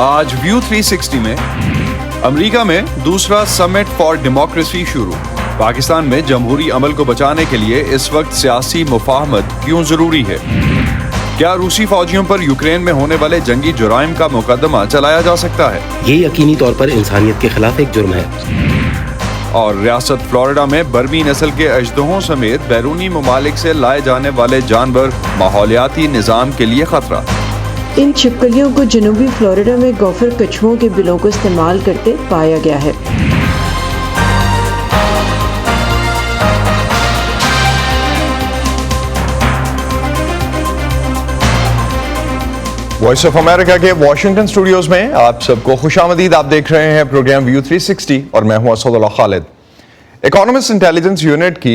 آج ویو 360 میں امریکہ میں دوسرا سمٹ فار ڈیموکریسی شروع. پاکستان میں جمہوری عمل کو بچانے کے لیے اس وقت سیاسی مفاہمت کیوں ضروری ہے؟ کیا روسی فوجیوں پر یوکرین میں ہونے والے جنگی جرائم کا مقدمہ چلایا جا سکتا ہے؟ یہ یقینی طور پر انسانیت کے خلاف ایک جرم ہے. اور ریاست فلوریڈا میں برمی نسل کے اژدہوں سمیت بیرونی ممالک سے لائے جانے والے جانور ماحولیاتی نظام کے لیے خطرہ. ان چھپکلیوں کو جنوبی فلوریڈا میں گوفر کچھووں کے بلوں کو استعمال کرتے پایا گیا ہے. وائس آف امریکہ کے واشنگٹن اسٹوڈیوز میں آپ سب کو خوش آمدید. آپ دیکھ رہے ہیں پروگرام ویو 360 اور میں ہوں اسد اللہ خالد. اکانومسٹ انٹیلیجنس یونٹ کی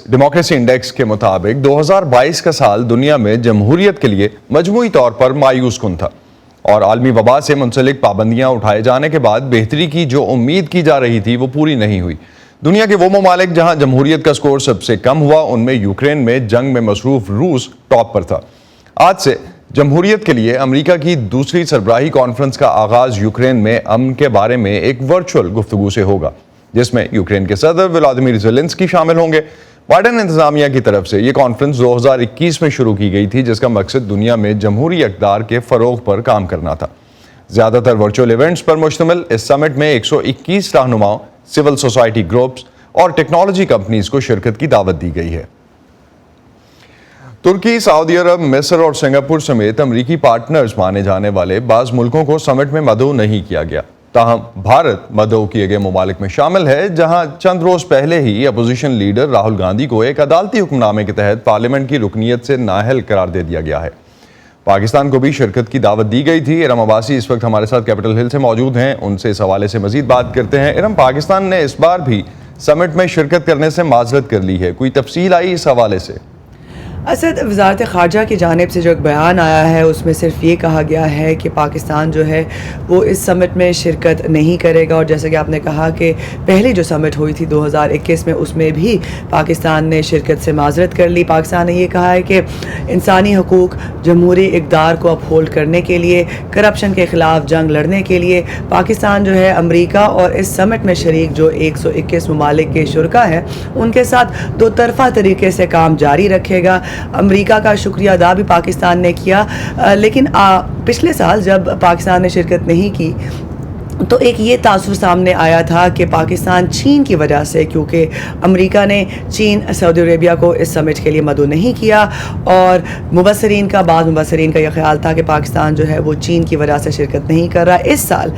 ڈیموکریسی انڈیکس کے مطابق 2022 کا سال دنیا میں جمہوریت کے لیے مجموعی طور پر مایوس کن تھا اور عالمی وبا سے منسلک پابندیاں اٹھائے جانے کے بعد بہتری کی جو امید کی جا رہی تھی وہ پوری نہیں ہوئی. دنیا کے وہ ممالک جہاں جمہوریت کا سکور سب سے کم ہوا ان میں یوکرین میں جنگ میں مصروف روس ٹاپ پر تھا. آج سے جمہوریت کے لیے امریکہ کی دوسری سربراہی کانفرنس کا آغاز یوکرین میں امن کے بارے میں ایک ورچوئل گفتگو سے ہوگا جس میں یوکرین کے صدر ولادیمیر زیلنسکی شامل ہوں گے. بائیڈن انتظامیہ کی طرف سے یہ کانفرنس 2021 میں شروع کی گئی تھی جس کا مقصد دنیا میں جمہوری اقدار کے فروغ پر کام کرنا تھا. زیادہ تر ورچوئل ایونٹس پر مشتمل اس سمٹ میں 121 رہنماؤں، سول سوسائٹی گروپس اور ٹیکنالوجی کمپنیز کو شرکت کی دعوت دی گئی ہے. ترکی، سعودی عرب، مصر اور سنگاپور سمیت امریکی پارٹنرز مانے جانے والے بعض ملکوں کو سمٹ میں مدعو نہیں کیا گیا. تاہم بھارت مدعو کیے گئے ممالک میں شامل ہے جہاں چند روز پہلے ہی اپوزیشن لیڈر راہل گاندھی کو ایک عدالتی حکم نامے کے تحت پارلیمنٹ کی رکنیت سے نااہل قرار دے دیا گیا ہے. پاکستان کو بھی شرکت کی دعوت دی گئی تھی. ارم عباسی اس وقت ہمارے ساتھ کیپٹل ہل سے موجود ہیں، ان سے اس حوالے سے مزید بات کرتے ہیں. ارم، پاکستان نے اس بار بھی سمٹ میں شرکت کرنے سے معذرت کر لی ہے، کوئی تفصیل آئی اس حوالے سے؟ اسد، وزارت خارجہ کی جانب سے جو ایک بیان آیا ہے اس میں صرف یہ کہا گیا ہے کہ پاکستان جو ہے وہ اس سمٹ میں شرکت نہیں کرے گا. اور جیسے کہ آپ نے کہا کہ پہلی جو سمٹ ہوئی تھی 2021 میں اس میں بھی پاکستان نے شرکت سے معذرت کر لی. پاکستان نے یہ کہا ہے کہ انسانی حقوق، جمہوری اقدار کو اپہولڈ کرنے کے لیے، کرپشن کے خلاف جنگ لڑنے کے لیے پاکستان جو ہے امریکہ اور اس سمٹ میں شریک جو 121 ممالک کے شرکاء ہیں ان کے ساتھ دو طرفہ طریقے سے کام جاری رکھے گا. امریکہ کا شکریہ ادا بھی پاکستان نے کیا، لیکن پچھلے سال جب پاکستان نے شرکت نہیں کی تو ایک یہ تاثر سامنے آیا تھا کہ پاکستان چین کی وجہ سے، کیونکہ امریکہ نے چین، سعودی عربیہ کو اس سمٹ کے لیے مدعو نہیں کیا اور بعض مبصرین کا یہ خیال تھا کہ پاکستان جو ہے وہ چین کی وجہ سے شرکت نہیں کر رہا. اس سال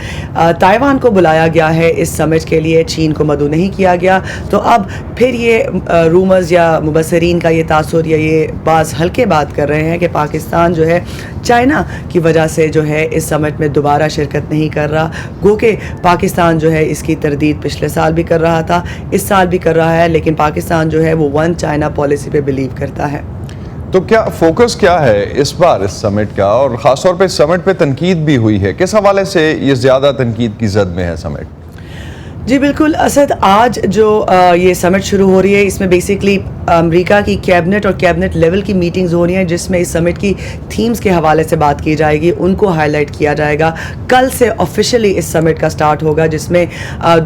تائیوان کو بلایا گیا ہے اس سمٹ کے لیے، چین کو مدعو نہیں کیا گیا. تو اب پھر یہ رومرز یا مبصرین کا یہ تاثر یا یہ بعض ہلکے بات کر رہے ہیں کہ پاکستان جو ہے چائنا کی وجہ سے جو ہے اس سمٹ میں دوبارہ شرکت نہیں کر رہا. کہ پاکستان جو ہے اس کی تردید پچھلے سال بھی کر رہا تھا، اس سال بھی کر رہا ہے، لیکن پاکستان جو ہے وہ ون چائنا پالیسی پہ بلیو کرتا ہے. تو کیا فوکس کیا ہے اس بار اس سمٹ کا، اور خاص طور پہ سمٹ پہ تنقید بھی ہوئی ہے، کس حوالے سے یہ زیادہ تنقید کی زد میں ہے سمٹ؟ جی بالکل اسد، آج جو یہ سمٹ شروع ہو رہی ہے اس میں بیسکلی امریکہ کی کیبنٹ اور کیبنٹ لیول کی میٹنگز ہو رہی ہیں جس میں اس سمٹ کی تھیمز کے حوالے سے بات کی جائے گی، ان کو ہائی لائٹ کیا جائے گا. کل سے آفیشلی اس سمٹ کا سٹارٹ ہوگا جس میں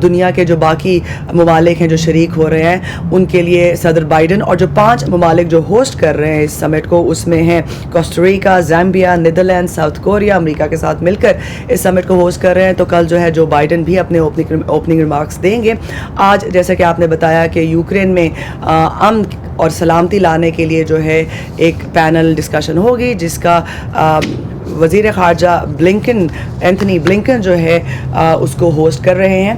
دنیا کے جو باقی ممالک ہیں جو شریک ہو رہے ہیں ان کے لیے صدر بائیڈن اور جو 5 ممالک جو ہوسٹ کر رہے ہیں اس سمٹ کو اس میں ہیں Costa Rica, Zambia, Netherland, South Korea امریکہ کے ساتھ مل کر اس سمٹ کو ہوسٹ کر رہے ہیں. تو کل جو ہے جو بائیڈن بھی اپنے اوپننگ ریمارکس دیں گے. آج جیسا کہ آپ نے بتایا کہ یوکرین میں امن اور سلامتی لانے کے لیے جو ہے ایک پینل ڈسکشن ہوگی جس کا وزیر خارجہ اینتھنی بلنکن جو ہے اس کو ہوسٹ کر رہے ہیں.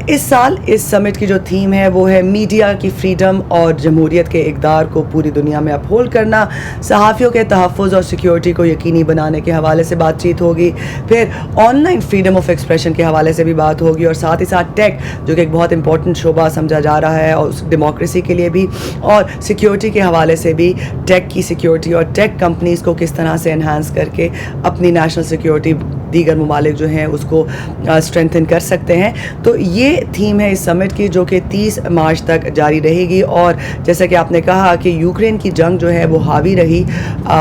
اس سال اس سمٹ کی جو تھیم ہے وہ ہے میڈیا کی فریڈم اور جمہوریت کے اقدار کو پوری دنیا میں اپہولڈ کرنا. صحافیوں کے تحفظ اور سیکیورٹی کو یقینی بنانے کے حوالے سے بات چیت ہوگی. پھر on line freedom of expression کے حوالے سے بھی بات ہوگی اور ساتھ ہی ساتھ ٹیک جو کہ ایک بہت امپورٹنٹ شعبہ سمجھا جا رہا ہے اور ڈیموکریسی کے لیے بھی، اور سیکیورٹی کے حوالے سے بھی ٹیک کی سیکیورٹی اور ٹیک کمپنیز کو کس طرح سے انہانس کر کے اپنی نیشنل سیکیورٹی دیگر ممالک جو ہیں اس کو اسٹرینتھن کر سکتے ہیں. تو یہ تھیم ہے اس سمٹ کی جو کہ 30 مارچ تک جاری رہے گی. اور جیسا کہ آپ نے کہا کہ یوکرین کی جنگ جو ہے وہ حاوی رہی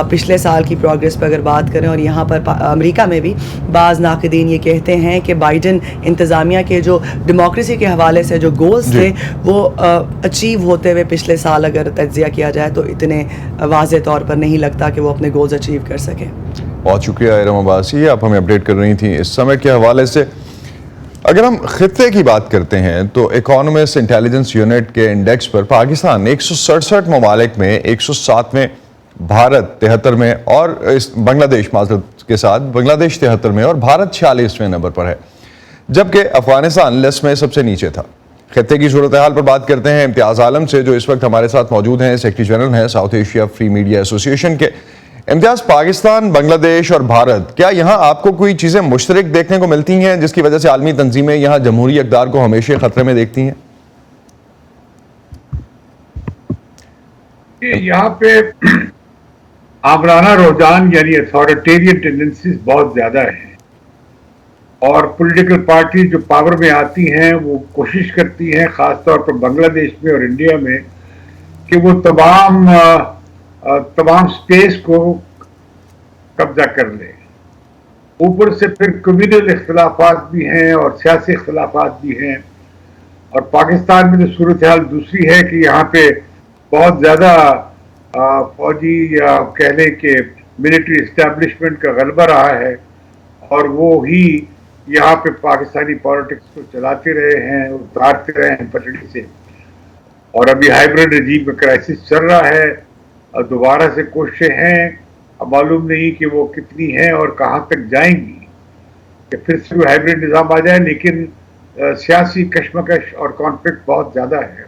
پچھلے سال کی پروگریس پہ اگر بات کریں, اور یہاں پر امریکہ میں بھی بعض ناقدین یہ کہتے ہیں کہ بائیڈن انتظامیہ کے جو ڈیموکریسی کے حوالے سے جو گولز تھے وہ اچیو ہوتے ہوئے پچھلے سال اگر تجزیہ کیا جائے تو اتنے واضح طور پر نہیں لگتا کہ وہ اپنے گولز اچیو کر سکیں. بہت شکریہ ارم عباسی, آپ ہمیں اپڈیٹ کر رہی تھیں اس سمٹ کے حوالے سے. اگر ہم خطے کی بات کرتے ہیں تو اکانومسٹ انٹیلیجنس یونٹ کے انڈیکس پر پاکستان 167 ممالک میں 107ویں, بھارت 73 میں اور بنگلہ دیش معذرت کے ساتھ بنگلہ دیش 73 میں اور بھارت 46ویں نمبر پر ہے, جبکہ افغانستان لسٹ میں سب سے نیچے تھا. خطے کی صورتحال پر بات کرتے ہیں امتیاز عالم سے جو اس وقت ہمارے ساتھ موجود ہیں, سیکرٹری جنرل ہیں ساؤتھ ایشیا فری میڈیا ایسوسی ایشن کے. امتیاز, پاکستان, بنگلہ دیش اور بھارت, کیا یہاں آپ کو کوئی چیزیں مشترک دیکھنے کو ملتی ہیں جس کی وجہ سے عالمی تنظیمیں یہاں جمہوری اقدار کو ہمیشہ خطرے میں دیکھتی ہیں؟ یہاں پہ آمرانہ رجحان یعنی اتھارٹیرین ٹینڈنسیز بہت زیادہ ہیں, اور پولیٹیکل پارٹی جو پاور میں آتی ہیں وہ کوشش کرتی ہیں خاص طور پر بنگلہ دیش میں اور انڈیا میں کہ وہ تمام سپیس کو قبضہ کر لیں. اوپر سے پھر کمیونل اختلافات بھی ہیں اور سیاسی اختلافات بھی ہیں, اور پاکستان میں جو صورتحال دوسری ہے کہ یہاں پہ بہت زیادہ فوجی یا کہہ لیں کہ ملٹری اسٹیبلشمنٹ کا غلبہ رہا ہے, اور وہ ہی یہاں پہ پاکستانی پالیٹکس کو چلاتے رہے ہیں, اتارتے رہے ہیں پٹڑی سے. اور ابھی ہائیبرڈ رجیم کا کرائسس چل رہا ہے, اور دوبارہ سے کوششیں ہیں, اب معلوم نہیں کہ وہ کتنی ہیں اور کہاں تک جائیں گی کہ پھر سے وہ ہائیبرڈ نظام آ جائے. لیکن سیاسی کشمکش اور کانفلکٹ بہت زیادہ ہے,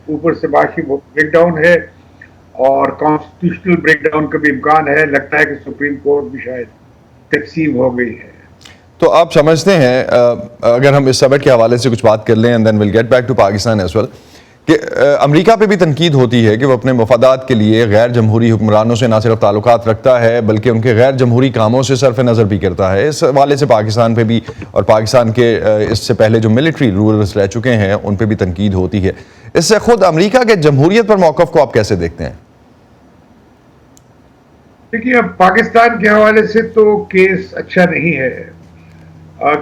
اوپر سے معاشی بریک ڈاؤن ہے اور کانسٹیٹیوشنل بریک ڈاؤن کا بھی امکان ہے. لگتا ہے کہ سپریم کورٹ بھی شاید تقسیم ہو گئی ہے. تو آپ سمجھتے ہیں, اگر ہم اس سمٹ کے حوالے سے کچھ بات کر لیں and then will get back to Pakistan as well, کہ امریکہ پہ بھی تنقید ہوتی ہے کہ وہ اپنے مفادات کے لیے غیر جمہوری حکمرانوں سے نہ صرف تعلقات رکھتا ہے بلکہ ان کے غیر جمہوری کاموں سے صرف نظر بھی کرتا ہے. اس حوالے سے پاکستان پہ بھی اور پاکستان کے اس سے پہلے جو ملٹری رولرز رہ چکے ہیں ان پہ بھی تنقید ہوتی ہے. اس سے خود امریکہ کے جمہوریت پر موقف کو آپ کیسے دیکھتے ہیں؟ دیکھیے, اب پاکستان کے حوالے سے تو کیس اچھا نہیں ہے,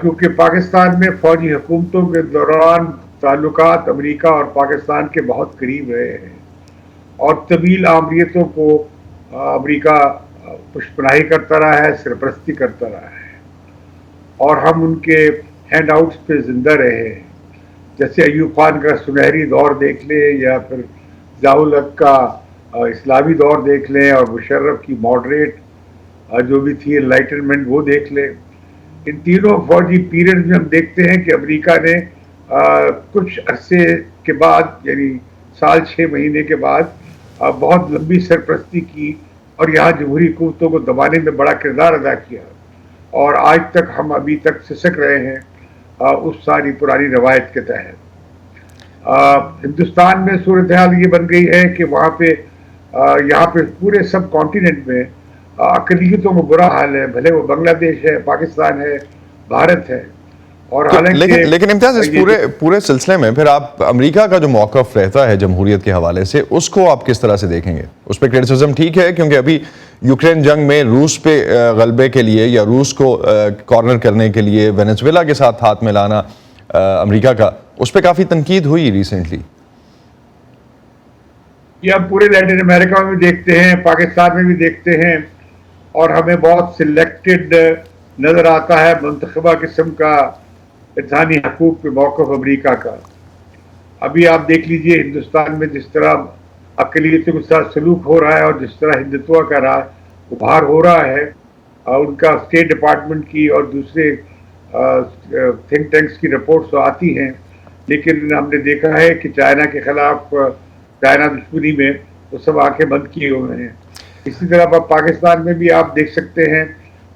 کیونکہ پاکستان میں فوجی حکومتوں کے دوران تعلقات امریکہ اور پاکستان کے بہت قریب رہے ہیں, اور طویل آمریتوں کو امریکہ پشت پناہی کرتا رہا ہے, سرپرستی کرتا رہا ہے, اور ہم ان کے ہینڈ آؤٹس پہ زندہ رہے ہیں. جیسے ایوب خان کا سنہری دور دیکھ لیں, یا پھر ضیاء الحق کا اسلامی دور دیکھ لیں, اور مشرف کی ماڈریٹ جو بھی تھی انلائٹنمنٹ وہ دیکھ لیں. ان تینوں فوجی پیریڈ میں ہم دیکھتے ہیں کہ امریکہ نے کچھ عرصے کے بعد یعنی سال 6 مہینے کے بعد بہت لمبی سرپرستی کی, اور یہاں جمہوری حکومتوں کو دبانے میں بڑا کردار ادا کیا, اور آج تک ہم ابھی تک سسک رہے ہیں اس ساری پرانی روایت کے تحت. ہندوستان میں صورتحال یہ بن گئی ہے کہ وہاں پہ یہاں پہ پورے سب کانٹیننٹ میں اقلیتوں کو برا حال ہے, بھلے وہ بنگلہ دیش ہے, پاکستان ہے, بھارت ہے. اور لیکن امتیاز, اس پورے سلسلے میں پھر آپ امریکہ کا جو موقف رہتا ہے جمہوریت کے حوالے سے, اس کو آپ کس طرح سے دیکھیں گے؟ اس پہ کرٹیسزم ٹھیک ہے کیونکہ ابھی یوکرین جنگ میں روس پہ غلبے کے لیے یا روس کو کارنر کرنے کے لیے وینزویلا کے ساتھ ہاتھ ملانا امریکہ کا, اس پہ کافی تنقید ہوئی ریسنٹلی. یہ ہم پورے لیٹن امریکہ میں بھی دیکھتے ہیں, پاکستان میں بھی دیکھتے ہیں, اور ہمیں بہت سلیکٹڈ نظر آتا ہے منتخبہ قسم کا انسانی حقوق پہ موقف امریکہ کا. ابھی آپ دیکھ لیجئے ہندوستان میں جس طرح اقلیتوں کے ساتھ سلوک ہو رہا ہے, اور جس طرح ہندوتوا کا ابھار ہو رہا ہے, ان کا اسٹیٹ ڈپارٹمنٹ کی اور دوسرے تھنک ٹینکس کی رپورٹس آتی ہیں, لیکن ہم نے دیکھا ہے کہ چائنا کے خلاف چائنا دشمنی میں وہ سب آنکھیں بند کیے ہوئے ہیں. اسی طرح پاکستان میں بھی آپ دیکھ سکتے ہیں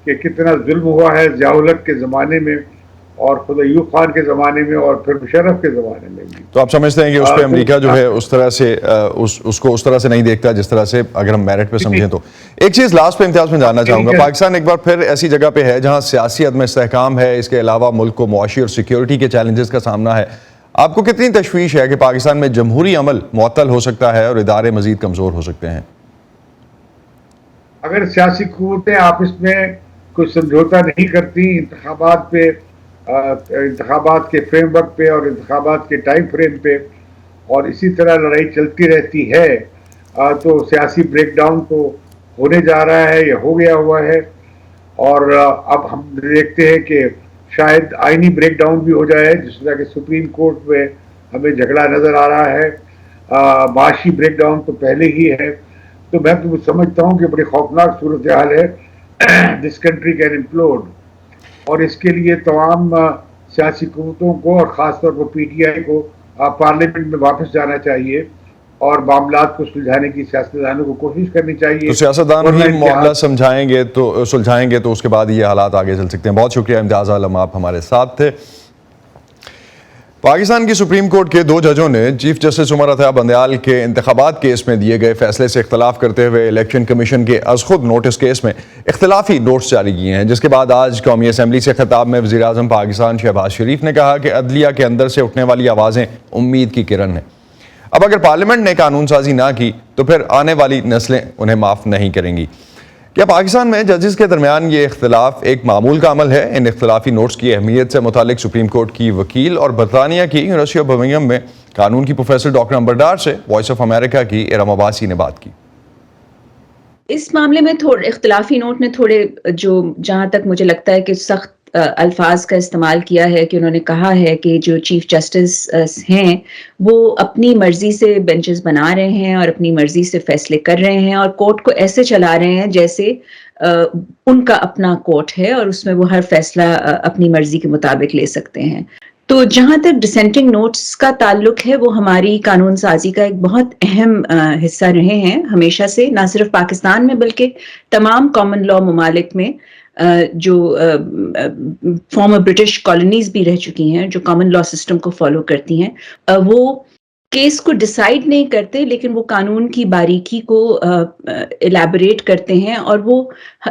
کہ کتنا ظلم ہوا ہے ضیاء الحق کے زمانے میں, اور خود ایوب خان کے زمانے میں اور پھر مشرف کے زمانے میں بھی. تو آپ سمجھتے ہیں کہ اس پہ امریکہ جو ہے اس طرح سے اس کو اس طرح سے نہیں دیکھتا جس طرح سے اگر ہم میرٹ پہ سمجھیں تو. ایک چیز لاسٹ پہ امتیاز میں جاننا چاہوں گا, پاکستان ایک بار پھر ایسی جگہ پہ ہے جہاں سیاسی عدم استحکام ہے, اس کے علاوہ ملک کو معاشی اور سیکیورٹی کے چیلنجز کا سامنا ہے. آپ کو کتنی تشویش ہے کہ پاکستان میں جمہوری عمل معطل ہو سکتا ہے اور ادارے مزید کمزور ہو سکتے ہیں؟ اگر سیاسی قوتیں آپس میں کوئی سمجھوتا نہیں کرتی انتخابات کے فریم ورک پہ اور انتخابات کے ٹائم فریم پہ, اور اسی طرح لڑائی چلتی رہتی ہے, تو سیاسی بریک ڈاؤن تو ہونے جا رہا ہے یا ہو گیا ہوا ہے. اور اب ہم دیکھتے ہیں کہ شاید آئینی بریک ڈاؤن بھی ہو جائے, جس طرح کہ سپریم کورٹ میں ہمیں جھگڑا نظر آ رہا ہے. معاشی بریک ڈاؤن تو پہلے ہی ہے. تو میں تو سمجھتا ہوں کہ بڑی خوفناک صورتحال ہے. دس کنٹری کین امپلوڈ, اور اس کے لیے تمام سیاسی قوتوں کو اور خاص طور پر پی ٹی آئی کو پارلیمنٹ میں واپس جانا چاہیے اور معاملات کو سلجھانے کی سیاستدانوں کو کوشش کرنی چاہیے. تو سیاستدان ہی معاملہ سلجھائیں گے تو اس کے بعد یہ حالات آگے چل سکتے ہیں. بہت شکریہ امتیاز عالم, آپ ہمارے ساتھ تھے. پاکستان کی سپریم کورٹ کے 2 ججوں نے چیف جسٹس عمر عطیہ بندیال کے انتخابات کیس میں دیے گئے فیصلے سے اختلاف کرتے ہوئے الیکشن کمیشن کے از خود نوٹس کیس میں اختلافی نوٹس جاری کیے ہیں, جس کے بعد آج قومی اسمبلی سے خطاب میں وزیر اعظم پاکستان شہباز شریف نے کہا کہ عدلیہ کے اندر سے اٹھنے والی آوازیں امید کی کرن ہیں. اب اگر پارلیمنٹ نے قانون سازی نہ کی تو پھر آنے والی نسلیں انہیں معاف نہیں کریں گی. کیا پاکستان میں ججز کے درمیان یہ اختلاف ایک معمول کا عمل ہے؟ ان اختلافی نوٹس کی اہمیت سے متعلق سپریم کورٹ کی وکیل اور برطانیہ کی یونیورسٹی آف برمنگھم میں قانون کی پروفیسر ڈاکٹر امبر ڈار سے وائس آف امریکہ کی ارم عباسی نے بات کی. اس معاملے میں اختلافی نوٹ نے تھوڑے جہاں تک مجھے لگتا ہے کہ سخت الفاظ کا استعمال کیا ہے, کہ انہوں نے کہا ہے کہ جو چیف جسٹس ہیں وہ اپنی مرضی سے بینچز بنا رہے ہیں اور اپنی مرضی سے فیصلے کر رہے ہیں, اور کورٹ کو ایسے چلا رہے ہیں جیسے ان کا اپنا کورٹ ہے اور اس میں وہ ہر فیصلہ اپنی مرضی کے مطابق لے سکتے ہیں. تو جہاں تک ڈسینٹنگ نوٹس کا تعلق ہے, وہ ہماری قانون سازی کا ایک بہت اہم حصہ رہے ہیں ہمیشہ سے, نہ صرف پاکستان میں بلکہ تمام کامن لا ممالک میں جو فارمر برٹش کالونیز بھی رہ چکی ہیں, جو کامن لا سسٹم کو فالو کرتی ہیں, وہ کیس کو ڈیسائیڈ نہیں کرتے لیکن وہ قانون کی باریکی کو الیبوریٹ کرتے ہیں, اور وہ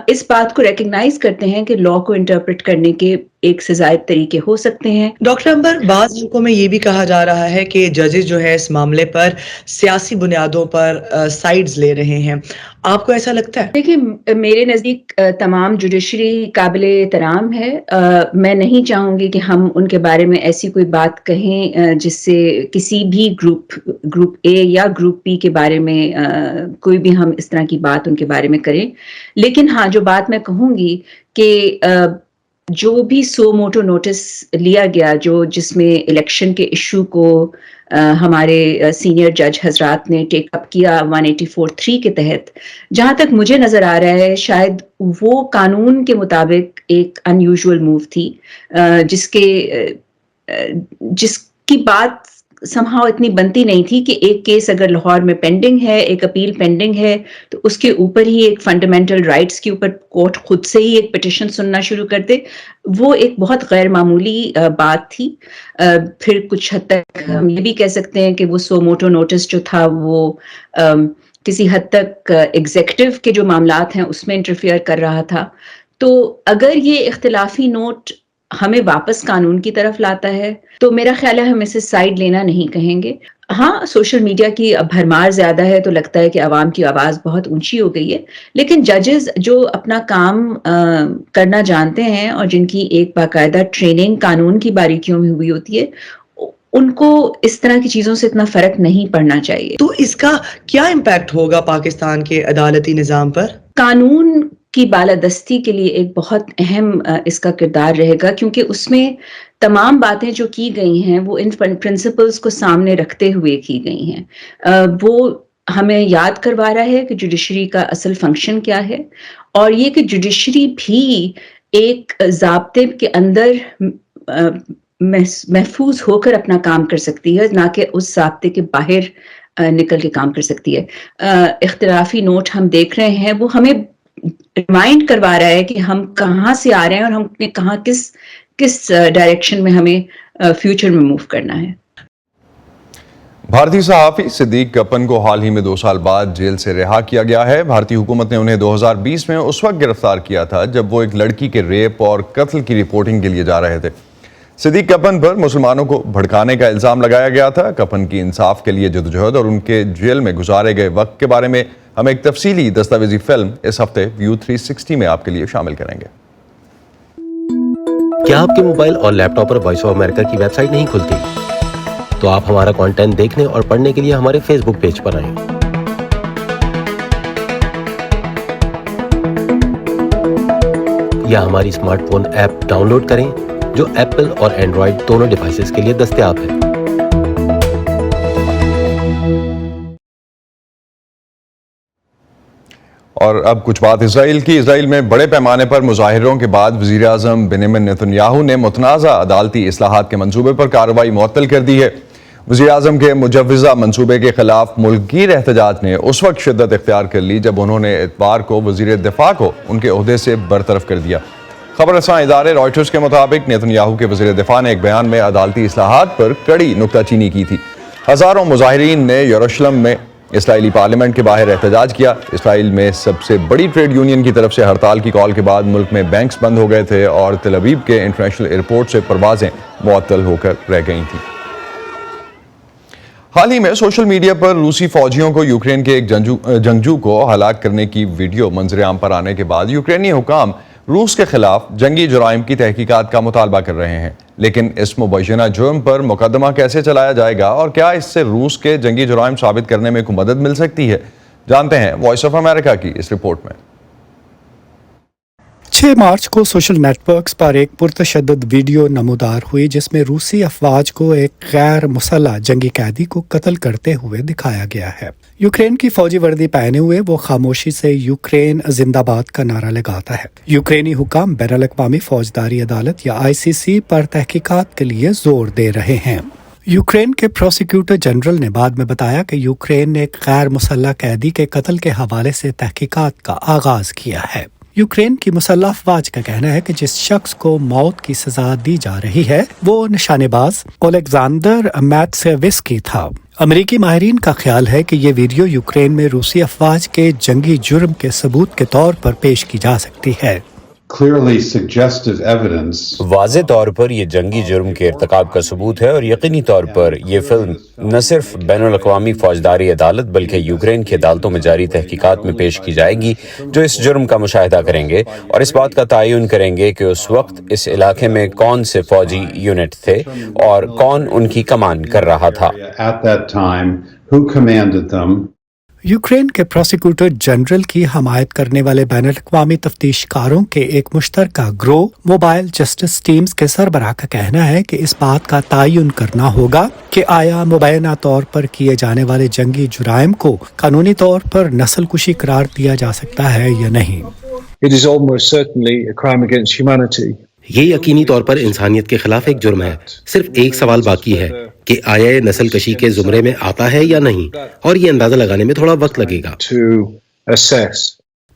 اس بات کو ریکگنائز کرتے ہیں کہ لا کو انٹرپریٹ کرنے کے ایک سے زائد طریقے ہو سکتے ہیں. ڈاکٹر امبر, بعض ملکوں میں یہ بھی کہا جا رہا ہے کہ ججز جو ہے اس معاملے پر سیاسی بنیادوں پر سائیڈز لے رہے ہیں. آپ کو ایسا لگتا ہے؟ دیکھیے, میرے نزدیک تمام جوڈیشری قابل احترام ہے. میں نہیں چاہوں گی کہ ہم ان کے بارے میں ایسی کوئی بات کہیں جس سے کسی بھی گروپ اے یا گروپ بی کے بارے میں کوئی بھی ہم اس طرح کی بات ان کے بارے میں کریں. لیکن ہاں, جو بات میں کہوں گی کہ جو بھی سو موٹو نوٹس لیا گیا, جس میں الیکشن کے ایشو کو ہمارے سینئر جج حضرات نے ٹیک اپ کیا 184(3) کے تحت, جہاں تک مجھے نظر آ رہا ہے شاید وہ قانون کے مطابق ایک ان یوزول موو تھی, جس کی بات سمہاؤ اتنی بنتی نہیں تھی کہ ایک کیس اگر لاہور میں پینڈنگ ہے, ایک اپیل پینڈنگ ہے, تو اس کے اوپر ہی ایک فنڈامنٹل رائٹس کے اوپر کورٹ خود سے ہی ایک پٹیشن سننا شروع کر دے. وہ ایک بہت غیر معمولی بات تھی. پھر کچھ حد تک ہم یہ بھی کہہ سکتے ہیں کہ وہ سو موٹو نوٹس جو تھا وہ کسی حد تک ایگزیکٹو کے جو معاملات ہیں اس میں انٹرفیئر کر رہا تھا. تو اگر یہ اختلافی نوٹ ہمیں واپس قانون کی طرف لاتا ہے تو میرا خیال ہے ہم اسے سائیڈ لینا نہیں کہیں گے. ہاں, سوشل میڈیا کی بھرمار زیادہ ہے تو لگتا ہے کہ عوام کی آواز بہت اونچی ہو گئی ہے, لیکن ججز جو اپنا کام کرنا جانتے ہیں اور جن کی ایک باقاعدہ ٹریننگ قانون کی باریکیوں میں ہوئی ہوتی ہے, ان کو اس طرح کی چیزوں سے اتنا فرق نہیں پڑنا چاہیے. تو اس کا کیا امپیکٹ ہوگا پاکستان کے عدالتی نظام پر؟ قانون کی بالادستی کے لیے ایک بہت اہم اس کا کردار رہے گا, کیونکہ اس میں تمام باتیں جو کی گئی ہیں وہ ان پرنسپلز کو سامنے رکھتے ہوئے کی گئی ہیں. وہ ہمیں یاد کروا رہا ہے کہ جوڈیشری کا اصل فنکشن کیا ہے, اور یہ کہ جوڈیشری بھی ایک ضابطے کے اندر محفوظ ہو کر اپنا کام کر سکتی ہے, نہ کہ اس ضابطے کے باہر نکل کے کام کر سکتی ہے. اختلافی نوٹ ہم دیکھ رہے ہیں, وہ ہمیں ریمائنڈ کروا رہا ہے کہ ہم کہاں سے آ رہے ہیں اور ہم نے کہاں کس کس ڈائریکشن میں ہمیں فیوچر میں موو کرنا ہے. بھارتی صحافی صدیق کپن کو حال ہی میں 2 سال بعد جیل سے رہا کیا گیا ہے. بھارتی حکومت نے انہیں 2020 میں اس وقت گرفتار کیا تھا جب وہ ایک لڑکی کے ریپ اور قتل کی رپورٹنگ کے لیے جا رہے تھے. صدیق کپن پر مسلمانوں کو بھڑکانے کا الزام لگایا گیا تھا. کپن کی انصاف کے لیے جدوجہد اور ان کے جیل میں گزارے گئے وقت کے بارے میں ہم ایک تفصیلی دستاویزی فلم اس ہفتے ویو 360 میں آپ کے لیے شامل کریں گے. کیا آپ کے موبائل اور لیپ ٹاپ پر وائس آف امریکہ کی ویب سائٹ نہیں کھلتی؟ تو آپ ہمارا کانٹینٹ دیکھنے اور پڑھنے کے لیے ہمارے فیس بک پیج پر آئیں. یا ہماری smart phone app download کریں جو ایپل اور اینڈرائیڈ دونوں ڈیوائسز کے لیے دستیاب ہے. اور اب کچھ بات اسرائیل کی. اسرائیل میں بڑے پیمانے پر مظاہروں کے بعد وزیر اعظم بنیامن نیتن نے متنازع عدالتی اصلاحات کے منصوبے پر کارروائی معطل کر دی ہے. وزیر اعظم کے مجوزہ منصوبے کے خلاف ملک گیر احتجاج نے اس وقت شدت اختیار کر لی جب انہوں نے اتوار کو وزیر دفاع کو ان کے عہدے سے برطرف کر دیا. خبر رساں ادارے رائٹرز کے مطابق نیتن کے وزیر دفاع نے ایک بیان میں عدالتی اصلاحات پر کڑی نکتہ چینی کی تھی. ہزاروں مظاہرین نے یروشلم میں اسرائیلی پارلیمنٹ کے باہر احتجاج کیا. اسرائیل میں سب سے بڑی ٹریڈ یونین کی طرف سے ہڑتال کی کال کے بعد ملک میں بینکس بند ہو گئے تھے اور تل ابیب کے انٹرنیشنل ایئرپورٹ سے پروازیں معطل ہو کر رہ گئی تھیں. حال ہی میں سوشل میڈیا پر روسی فوجیوں کو یوکرین کے ایک جنگجو کو ہلاک کرنے کی ویڈیو منظر عام پر آنے کے بعد یوکرینی حکام روس کے خلاف جنگی جرائم کی تحقیقات کا مطالبہ کر رہے ہیں. لیکن اس مبینہ جرم پر مقدمہ کیسے چلایا جائے گا اور کیا اس سے روس کے جنگی جرائم ثابت کرنے میں کوئی مدد مل سکتی ہے؟ جانتے ہیں وائس آف امریکہ کی اس رپورٹ میں. 6 مارچ کو سوشل نیٹ ورکس پر ایک پرتشدد ویڈیو نمودار ہوئی جس میں روسی افواج کو ایک غیر مسلح جنگی قیدی کو قتل کرتے ہوئے دکھایا گیا ہے. یوکرین کی فوجی وردی پہنے ہوئے وہ خاموشی سے یوکرین زندہ باد کا نعرہ لگاتا ہے. یوکرینی حکام بین الاقوامی فوجداری عدالت یا ICC پر تحقیقات کے لیے زور دے رہے ہیں. یوکرین کے پروسیکیوٹر جنرل نے بعد میں بتایا کہ یوکرین نے ایک غیر مسلح قیدی کے قتل کے حوالے سے تحقیقات کا آغاز کیا ہے. یوکرین کی مسلح افواج کا کہنا ہے کہ جس شخص کو موت کی سزا دی جا رہی ہے وہ نشانے باز اولیگزانڈر میٹسیوسکی تھا. امریکی ماہرین کا خیال ہے کہ یہ ویڈیو یوکرین میں روسی افواج کے جنگی جرم کے ثبوت کے طور پر پیش کی جا سکتی ہے. واضح طور پر یہ جنگی جرم کے ارتکاب کا ثبوت ہے اور یقینی طور پر یہ فلم نہ صرف بین الاقوامی فوجداری عدالت بلکہ یوکرین کی عدالتوں میں جاری تحقیقات میں پیش کی جائے گی جو اس جرم کا مشاہدہ کریں گے اور اس بات کا تعین کریں گے کہ اس وقت اس علاقے میں کون سے فوجی یونٹ تھے اور کون ان کی کمان کر رہا تھا. یوکرین کے پروسیکیوٹر جنرل کی حمایت کرنے والے بین الاقوامی تفتیش کاروں کے ایک مشترکہ گروہ موبائل جسٹس ٹیمز کے سربراہ کا کہنا ہے کہ اس بات کا تعین کرنا ہوگا کہ آیا مبینہ طور پر کیے جانے والے جنگی جرائم کو قانونی طور پر نسل کشی قرار دیا جا سکتا ہے یا نہیں. یہ یقینی طور پر انسانیت کے خلاف ایک جرم ہے. صرف ایک سوال باقی ہے کہ آیا یہ نسل کشی کے زمرے میں آتا ہے یا نہیں، اور یہ اندازہ لگانے میں تھوڑا وقت لگے گا.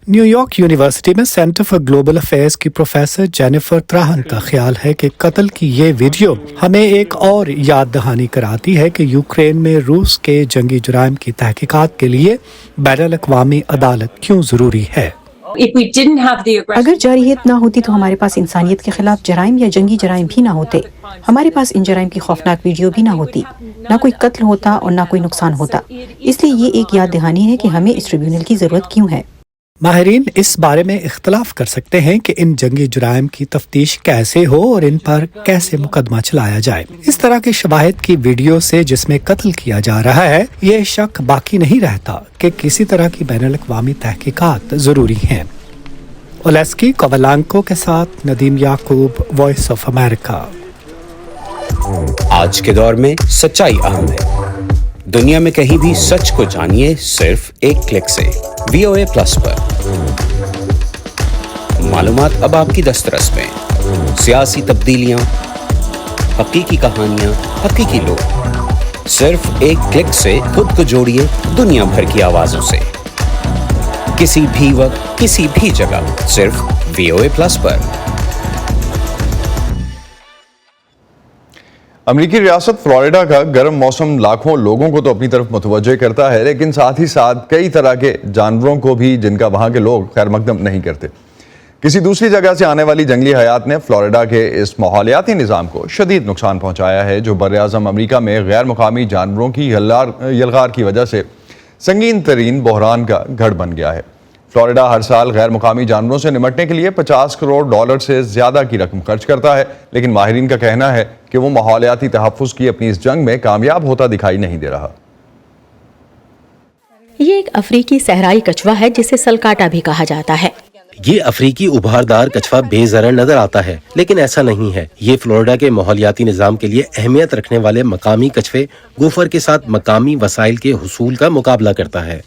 نیو یارک یونیورسٹی میں سینٹر فار گلوبل افیئرز کی پروفیسر جینیفر تراہن کا خیال ہے کہ قتل کی یہ ویڈیو ہمیں ایک اور یاد دہانی کراتی ہے کہ یوکرین میں روس کے جنگی جرائم کی تحقیقات کے لیے بین الاقوامی عدالت کیوں ضروری ہے. اگر جارحیت نہ ہوتی تو ہمارے پاس انسانیت کے خلاف جرائم یا جنگی جرائم بھی نہ ہوتے. ہمارے پاس ان جرائم کی خوفناک ویڈیو بھی نہ ہوتی، نہ کوئی قتل ہوتا اور نہ کوئی نقصان ہوتا. اس لیے یہ ایک یاد دہانی ہے کہ ہمیں اس ٹریبیونل کی ضرورت کیوں ہے. ماہرین اس بارے میں اختلاف کر سکتے ہیں کہ ان جنگی جرائم کی تفتیش کیسے ہو اور ان پر کیسے مقدمہ چلایا جائے. اس طرح کے شواہد کی ویڈیو سے جس میں قتل کیا جا رہا ہے یہ شک باقی نہیں رہتا کہ کسی طرح کی بین الاقوامی تحقیقات ضروری ہیں. اولیسکی کوولانکو کے ساتھ ندیم یعقوب، وائس آف امریکہ. آج کے دور میں سچائی اہم ہے. دنیا میں کہیں بھی سچ کو جانیے صرف ایک کلک سے. VOA پلس پر معلومات اب آپ کی دسترس میں. سیاسی تبدیلیاں، حقیقی کہانیاں، حقیقی لوگ. صرف ایک کلک سے خود کو جوڑیے دنیا بھر کی آوازوں سے، کسی بھی وقت کسی بھی جگہ، صرف VOA پلس پر. امریکی ریاست فلوریڈا کا گرم موسم لاکھوں لوگوں کو تو اپنی طرف متوجہ کرتا ہے، لیکن ساتھ ہی ساتھ کئی طرح کے جانوروں کو بھی جن کا وہاں کے لوگ خیر مقدم نہیں کرتے۔ کسی دوسری جگہ سے آنے والی جنگلی حیات نے فلوریڈا کے اس ماحولیاتی نظام کو شدید نقصان پہنچایا ہے، جو براعظم امریکہ میں غیر مقامی جانوروں کی یلغار کی وجہ سے سنگین ترین بحران کا گڑھ بن گیا ہے۔ فلوریڈا ہر سال غیر مقامی جانوروں سے نمٹنے کے لیے $50 کروڑ سے زیادہ کی رقم خرچ کرتا ہے، لیکن ماہرین کا کہنا ہے کہ وہ ماحولیاتی تحفظ کی اپنی اس جنگ میں کامیاب ہوتا دکھائی نہیں دے رہا۔ یہ ایک افریقی صحرائی کچھوا ہے جسے سلکاٹا بھی کہا جاتا ہے۔ یہ افریقی ابھاردار کچھوا بے ضرر نظر آتا ہے، لیکن ایسا نہیں ہے۔ یہ فلوریڈا کے ماحولیاتی نظام کے لیے اہمیت رکھنے والے مقامی کچھوے گوفر کے ساتھ مقامی وسائل کے حصول کا مقابلہ کرتا ہے۔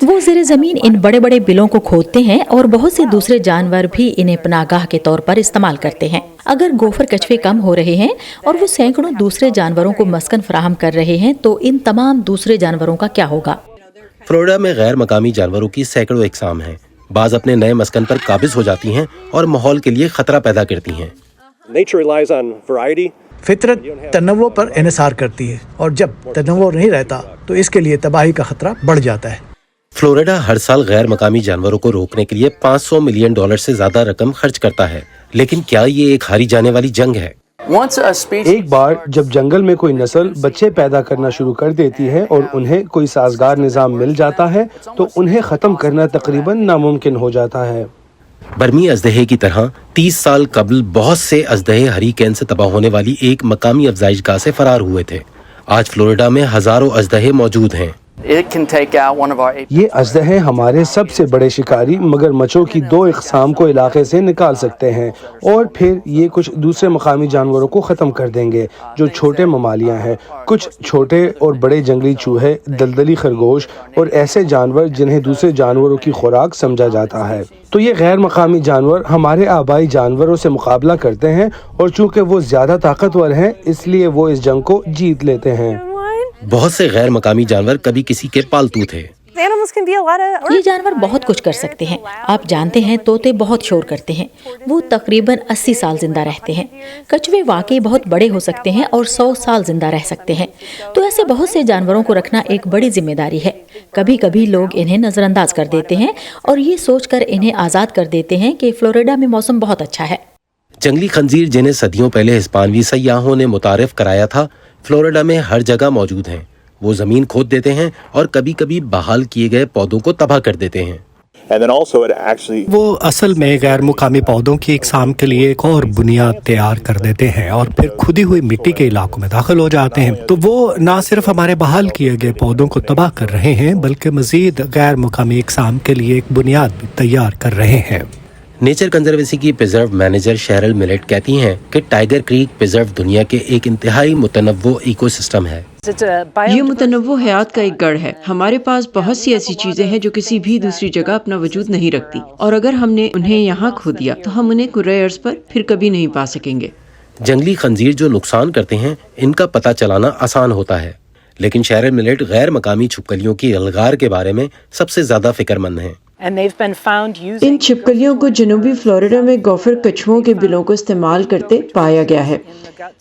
وہ زیر زمین ان بڑے بڑے بلوں کو کھودتے ہیں اور بہت سے دوسرے جانور بھی انہیں پناہ گاہ کے طور پر استعمال کرتے ہیں۔ اگر گوفر کچھوے کم ہو رہے ہیں اور وہ سینکڑوں دوسرے جانوروں کو مسکن فراہم کر رہے ہیں تو ان تمام دوسرے جانوروں کا کیا ہوگا؟ فلوریڈا میں غیر مقامی جانوروں کی سینکڑوں اقسام ہیں۔ بعض اپنے نئے مسکن پر قابض ہو جاتی ہیں اور ماحول کے لیے خطرہ پیدا کرتی ہیں۔ فطرت تنوع پر انحصار کرتی ہے اور جب تنوع نہیں رہتا تو اس کے لیے تباہی کا خطرہ بڑھ جاتا ہے۔ فلوریڈا ہر سال غیر مقامی جانوروں کو روکنے کے لیے $500 ملین سے زیادہ رقم خرچ کرتا ہے، لیکن کیا یہ ایک ہاری جانے والی جنگ ہے؟ ایک بار جب جنگل میں کوئی نسل بچے پیدا کرنا شروع کر دیتی ہے اور انہیں کوئی سازگار نظام مل جاتا ہے تو انہیں ختم کرنا تقریباً ناممکن ہو جاتا ہے۔ برمی اژدہے کی طرح 30 سال قبل بہت سے اژدہے ہریکین سے تباہ ہونے والی ایک مقامی افزائش گاہ سے فرار ہوئے تھے۔ آج فلوریڈا میں ہزاروں اژدہے موجود ہیں۔ یہ اژدہے ہمارے سب سے بڑے شکاری مگر مچھوں کی 2 اقسام کو علاقے سے نکال سکتے ہیں، اور پھر یہ کچھ دوسرے مقامی جانوروں کو ختم کر دیں گے جو چھوٹے ممالیاں ہیں، کچھ چھوٹے اور بڑے جنگلی چوہے، دلدلی خرگوش اور ایسے جانور جنہیں دوسرے جانوروں کی خوراک سمجھا جاتا ہے۔ تو یہ غیر مقامی جانور ہمارے آبائی جانوروں سے مقابلہ کرتے ہیں، اور چونکہ وہ زیادہ طاقتور ہیں اس لیے وہ اس جنگ کو جیت لیتے ہیں۔ بہت سے غیر مقامی جانور کبھی کسی کے پالتو تھے۔ یہ جانور بہت کچھ کر سکتے ہیں۔ آپ جانتے ہیں طوطے بہت شور کرتے ہیں، وہ تقریباً 80 سال زندہ رہتے ہیں۔ کچھوے واقعی بہت بڑے ہو سکتے ہیں اور 100 سال زندہ رہ سکتے ہیں۔ تو ایسے بہت سے جانوروں کو رکھنا ایک بڑی ذمہ داری ہے۔ کبھی کبھی لوگ انہیں نظر انداز کر دیتے ہیں اور یہ سوچ کر انہیں آزاد کر دیتے ہیں کہ فلوریڈا میں موسم بہت اچھا ہے۔ جنگلی خنزیر جنہیں صدیوں پہلے ہسپانوی سیاحوں نے متعارف کرایا تھا، فلوریڈا میں ہر جگہ موجود ہیں۔ وہ زمین کھود دیتے ہیں اور کبھی کبھی بحال کیے گئے پودوں کو تباہ کر دیتے ہیں۔ وہ اصل میں غیر مقامی پودوں کی اقسام کے لیے ایک اور بنیاد تیار کر دیتے ہیں اور پھر کھدی ہوئی مٹی کے علاقوں میں داخل ہو جاتے ہیں۔ تو وہ نہ صرف ہمارے بحال کیے گئے پودوں کو تباہ کر رہے ہیں بلکہ مزید غیر مقامی اقسام کے لیے ایک بنیاد بھی تیار کر رہے ہیں۔ نیچر کنزرویسی کی پریزرو مینیجر شیرل ملیٹ کہتی ہیں کہ ٹائیگر کریک پریزرو دنیا کے ایک انتہائی متنوع ایکو سسٹم ہے۔ یہ متنوع حیات کا ایک گڑھ ہے۔ ہمارے پاس بہت سی ایسی چیزیں ہیں جو کسی بھی دوسری جگہ اپنا وجود نہیں رکھتی، اور اگر ہم نے انہیں یہاں کھو دیا تو ہم انہیں کرۂ ارض پر پھر کبھی نہیں پا سکیں گے۔ جنگلی خنزیر جو نقصان کرتے ہیں ان کا پتہ چلانا آسان ہوتا ہے، لیکن شیرل ملیٹ غیر مقامی چھپکلیوں کی الغار کے بارے میں سب سے زیادہ فکر مند ہیں۔ ان چھپکلیوں کو جنوبی فلوریڈا میں گوفر کچھووں کے بلوں کو استعمال کرتے پایا گیا ہے۔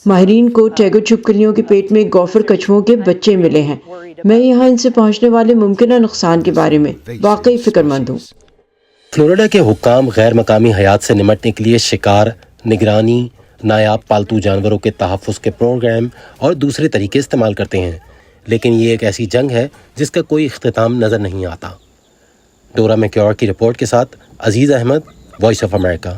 ماہرین کو ٹیگو چھپکلیوں کے پیٹ میں گوفر کچھووں کے بچے ملے ہیں۔ میں یہاں ان سے پہنچنے والے ممکنہ نقصان کے بارے میں واقعی فکر مند ہوں۔ فلوریڈا کے حکام غیر مقامی حیات سے نمٹنے کے لیے شکار، نگرانی، نایاب پالتو جانوروں کے تحفظ کے پروگرام اور دوسرے طریقے استعمال کرتے ہیں، لیکن یہ ایک ایسی جنگ ہے جس کا کوئی اختتام نظر نہیں آتا۔ ڈورا میکیور کی رپورٹ کے ساتھ عزیز احمد، وائس آف امریکہ۔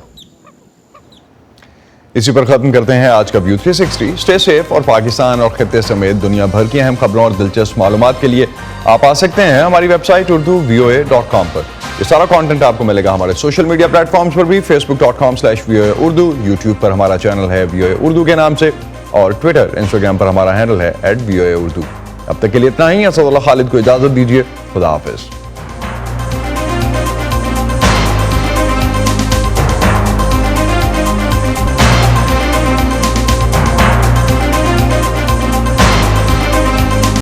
اسی پر ختم کرتے ہیں آج کا ویو 360۔ اسٹے سیف اور پاکستان اور خطے سمیت دنیا بھر کی اہم خبروں اور دلچسپ معلومات کے لیے آپ آ سکتے ہیں ہماری ویب سائٹ urduvoa.com پر۔ یہ سارا کانٹینٹ آپ کو ملے گا ہمارے سوشل میڈیا پلیٹ فارمز پر بھی، facebook.com/VOA Urdu، یوٹیوب پر ہمارا چینل ہے VOA Urdu کے نام سے، اور ٹویٹر، انسٹاگرام پر ہمارا ہینڈل ہے @VOA Urdu۔ اب تک کے لیے اتنا ہی۔ اسد اللہ خالد کو اجازت دیجیے، خدا حافظ۔